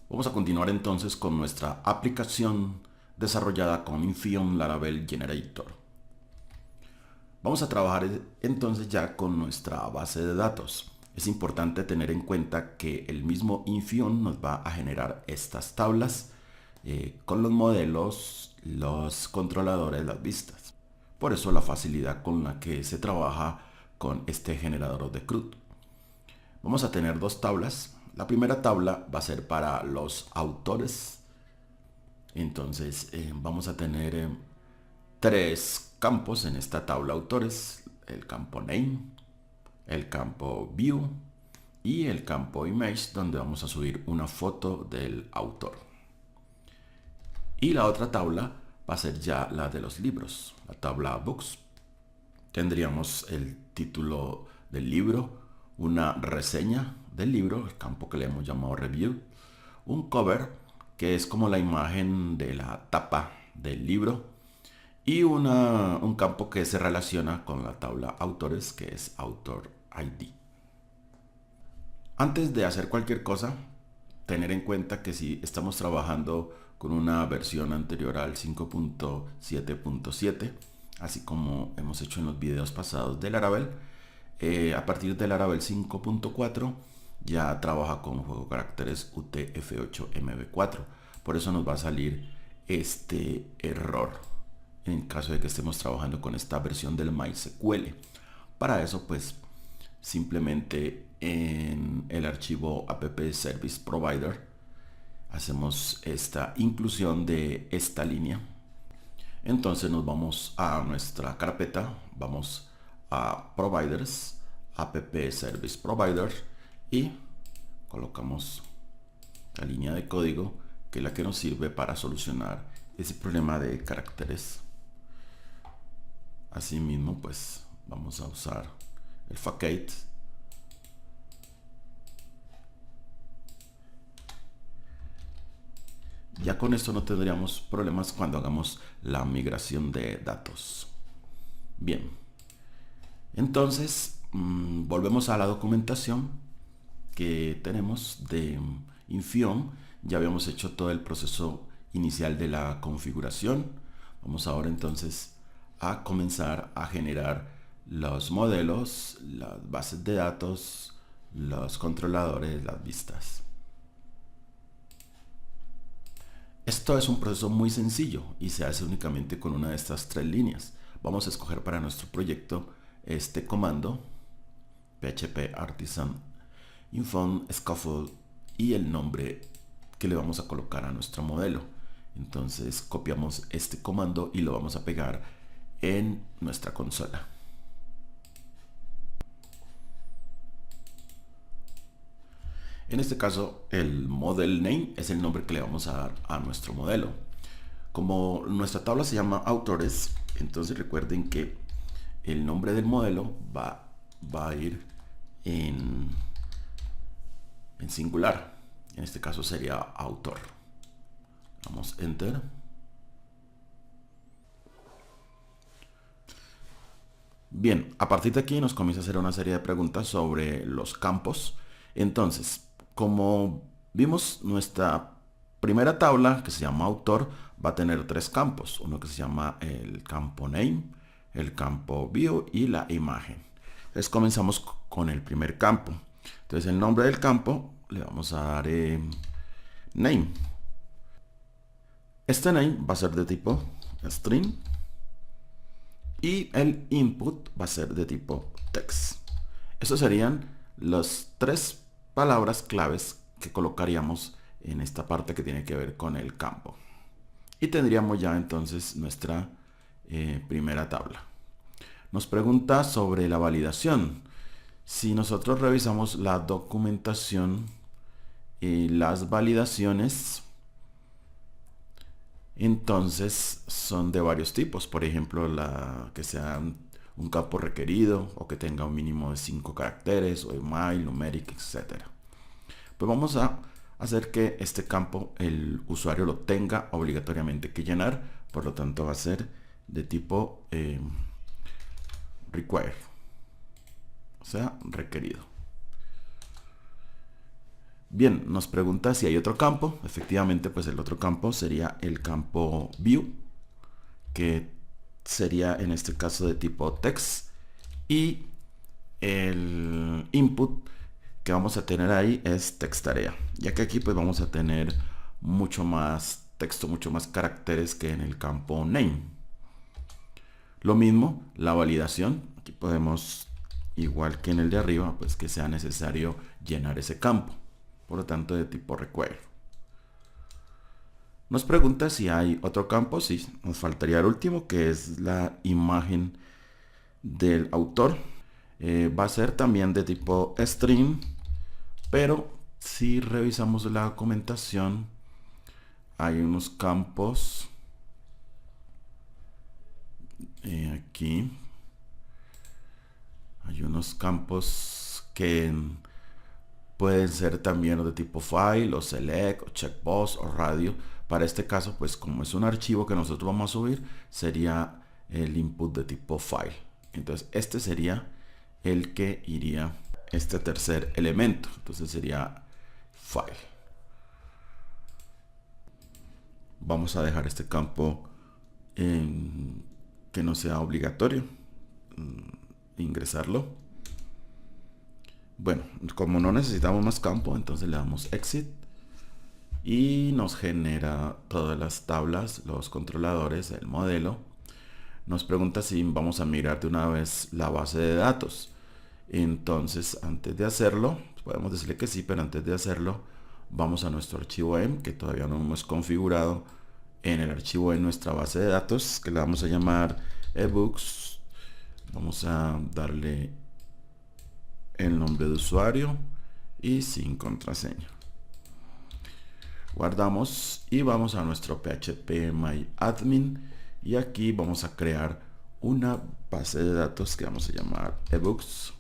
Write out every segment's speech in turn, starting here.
Vamos a continuar entonces con nuestra aplicación desarrollada con Infineon Laravel Generator. Vamos a trabajar entonces ya con nuestra base de datos. Es importante tener en cuenta que el mismo Infineon nos va a generar estas tablas con los modelos, los controladores, las vistas. Por eso la facilidad con la que se trabaja con este generador de CRUD. Vamos a tener dos tablas. La primera tabla va a ser para los autores. Entonces vamos a tener tres campos en esta tabla autores. El campo name, el campo view y el campo image, donde vamos a subir una foto del autor. Y la otra tabla va a ser ya la de los libros, la tabla books. Tendríamos el título del libro, una reseña del libro, el campo que le hemos llamado review, un cover, que es como la imagen de la tapa del libro, y un campo que se relaciona con la tabla autores, que es autor ID. Antes de hacer cualquier cosa, tener en cuenta que si estamos trabajando con una versión anterior al 5.7.7, así como hemos hecho en los videos pasados de Laravel, a partir de Laravel 5.4 ya trabaja con juego caracteres UTF-8 MB4. Por eso nos va a salir este error en caso de que estemos trabajando con esta versión del MySQL. Para eso, pues simplemente en el archivo app service provider hacemos esta inclusión de esta línea. Entonces nos vamos a nuestra carpeta, vamos a providers, app service provider, y colocamos la línea de código que es la que nos sirve para solucionar ese problema de caracteres. Asimismo, pues vamos a usar el facade. Ya con esto no tendríamos problemas cuando hagamos la migración de datos. Bien, entonces volvemos a la documentación que tenemos de Infineon. Ya habíamos hecho todo el proceso inicial de la configuración. Vamos ahora entonces a comenzar a generar los modelos, las bases de datos, los controladores, las vistas. Esto es un proceso muy sencillo y se hace únicamente con una de estas tres líneas. Vamos a escoger para nuestro proyecto este comando php artisan info scaffold y el nombre que le vamos a colocar a nuestro modelo. Entonces copiamos este comando y lo vamos a pegar en nuestra consola. En este caso, el model name es el nombre que le vamos a dar a nuestro modelo. Como nuestra tabla se llama autores, entonces recuerden que el nombre del modelo va a ir en singular. En este caso sería autor. Damos enter. Bien, a partir de aquí nos comienza a hacer una serie de preguntas sobre los campos. Entonces, como vimos, nuestra primera tabla, que se llama autor, va a tener tres campos. Uno que se llama el campo name, el campo view y la imagen. Entonces comenzamos con el primer campo. Entonces el nombre del campo le vamos a dar name. Este name va a ser de tipo string y el input va a ser de tipo text. Esas serían las tres palabras claves que colocaríamos en esta parte que tiene que ver con el campo. Y tendríamos ya entonces nuestra primera tabla. Nos pregunta sobre la validación. Si nosotros revisamos la documentación y las validaciones, entonces son de varios tipos. Por ejemplo, la que sea un campo requerido o que tenga un mínimo de 5 caracteres o email, numeric, etc. Pues vamos a hacer que este campo el usuario lo tenga obligatoriamente que llenar. Por lo tanto va a ser de tipo require, o sea, requerido. Bien, nos pregunta si hay otro campo. Efectivamente, pues el otro campo sería el campo view, que sería en este caso de tipo text, y el input que vamos a tener ahí es textarea, ya que aquí pues vamos a tener mucho más texto, mucho más caracteres que en el campo name. Lo mismo la validación, aquí podemos, igual que en el de arriba, pues que sea necesario llenar ese campo, por lo tanto de tipo require. Nos pregunta si hay otro campo. Sí, nos faltaría el último, que es la imagen del autor. Va a ser también de tipo string, pero si revisamos la documentación, hay unos campos aquí. Hay unos campos que pueden ser también de tipo file o select o checkbox o radio. Para este caso, pues como es un archivo que nosotros vamos a subir, sería el input de tipo file. Entonces este sería el que iría este tercer elemento. Entonces sería file. Vamos a dejar este campo que no sea obligatorio ingresarlo. Bueno, como no necesitamos más campo, entonces le damos exit y nos genera todas las tablas, los controladores, el modelo. Nos pregunta si vamos a mirar de una vez la base de datos. Entonces, antes de hacerlo, podemos decirle que sí, pero antes de hacerlo, vamos a nuestro archivo M, que todavía no hemos configurado. En el archivo en nuestra base de datos, que le vamos a llamar ebooks, vamos a darle el nombre de usuario y sin contraseña. Guardamos y vamos a nuestro php myadmin y aquí vamos a crear una base de datos que vamos a llamar ebooks.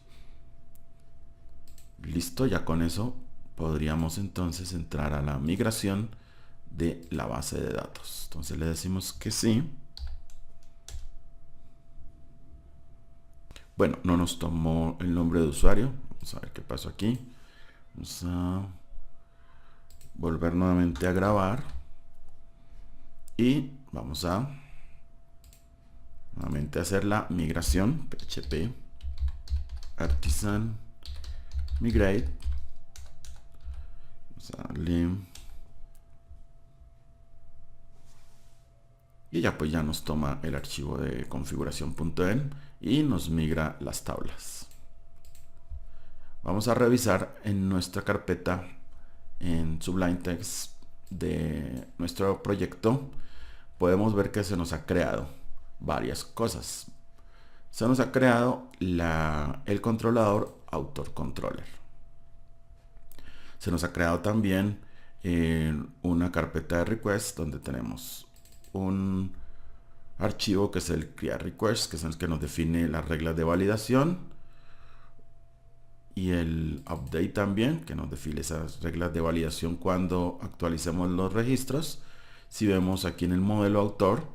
Listo, ya con eso podríamos entonces entrar a la migración de la base de datos. Entonces le decimos que sí. Bueno, no nos tomó el nombre de usuario. Vamos a ver qué pasó aquí. Vamos a volver nuevamente a grabar y vamos a nuevamente hacer la migración. PHP artisan migrate. Vamos a darle y ya pues ya nos toma el archivo de configuración.en y nos migra las tablas. Vamos a revisar en nuestra carpeta en Sublime Text de nuestro proyecto. Podemos ver que se nos ha creado varias cosas. Se nos ha creado el controlador autor controller. Se nos ha creado también una carpeta de request donde tenemos un archivo que es el create request, que es el que nos define las reglas de validación, y el update también, que nos define esas reglas de validación cuando actualicemos los registros. Si vemos aquí en el modelo autor,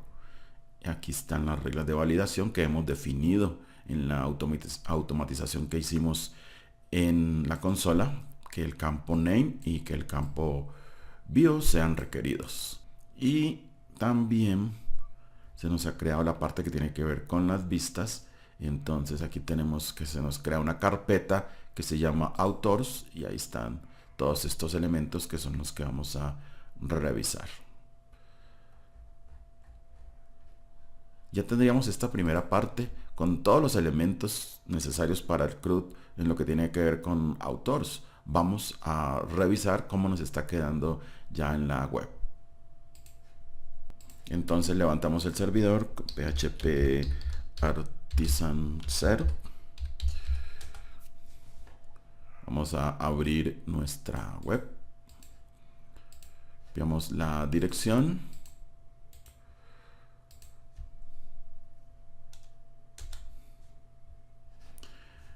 aquí están las reglas de validación que hemos definido en la automatización que hicimos en la consola, que el campo name y que el campo view sean requeridos. Y también se nos ha creado la parte que tiene que ver con las vistas. Entonces aquí tenemos que se nos crea una carpeta que se llama authors y ahí están todos estos elementos que son los que vamos a revisar. Ya tendríamos esta primera parte con todos los elementos necesarios para el CRUD en lo que tiene que ver con authors. Vamos a revisar cómo nos está quedando ya en la web. Entonces levantamos el servidor, php artisan serve. Vamos a abrir nuestra web. Veamos la dirección.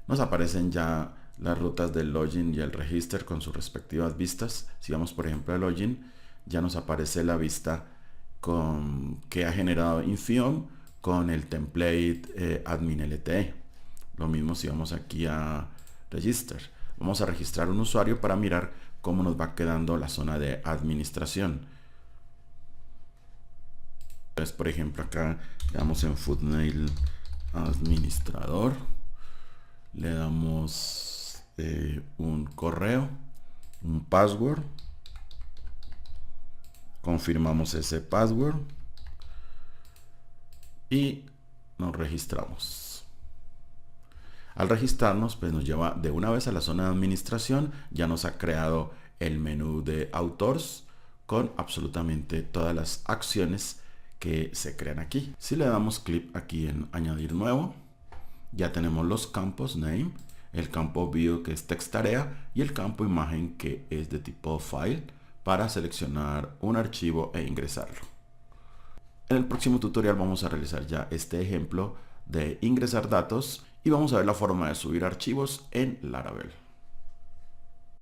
Nos aparecen ya las rutas del login y el register con sus respectivas vistas. Si vamos por ejemplo al login, ya nos aparece la vista que ha generado Infiom con el template admin LTE. Lo mismo si vamos aquí a register. Vamos a registrar un usuario para mirar cómo nos va quedando la zona de administración. Entonces, por ejemplo, acá le damos en Footnail administrador, le damos un correo, un password, confirmamos ese password y nos registramos. Al registrarnos, pues nos lleva de una vez a la zona de administración. Ya nos ha creado el menú de Authors con absolutamente todas las acciones que se crean aquí. Si le damos clic aquí en añadir nuevo, ya tenemos los campos name, el campo view que es text tarea y el campo imagen que es de tipo file para seleccionar un archivo e ingresarlo. En el próximo tutorial vamos a realizar ya este ejemplo de ingresar datos y vamos a ver la forma de subir archivos en Laravel.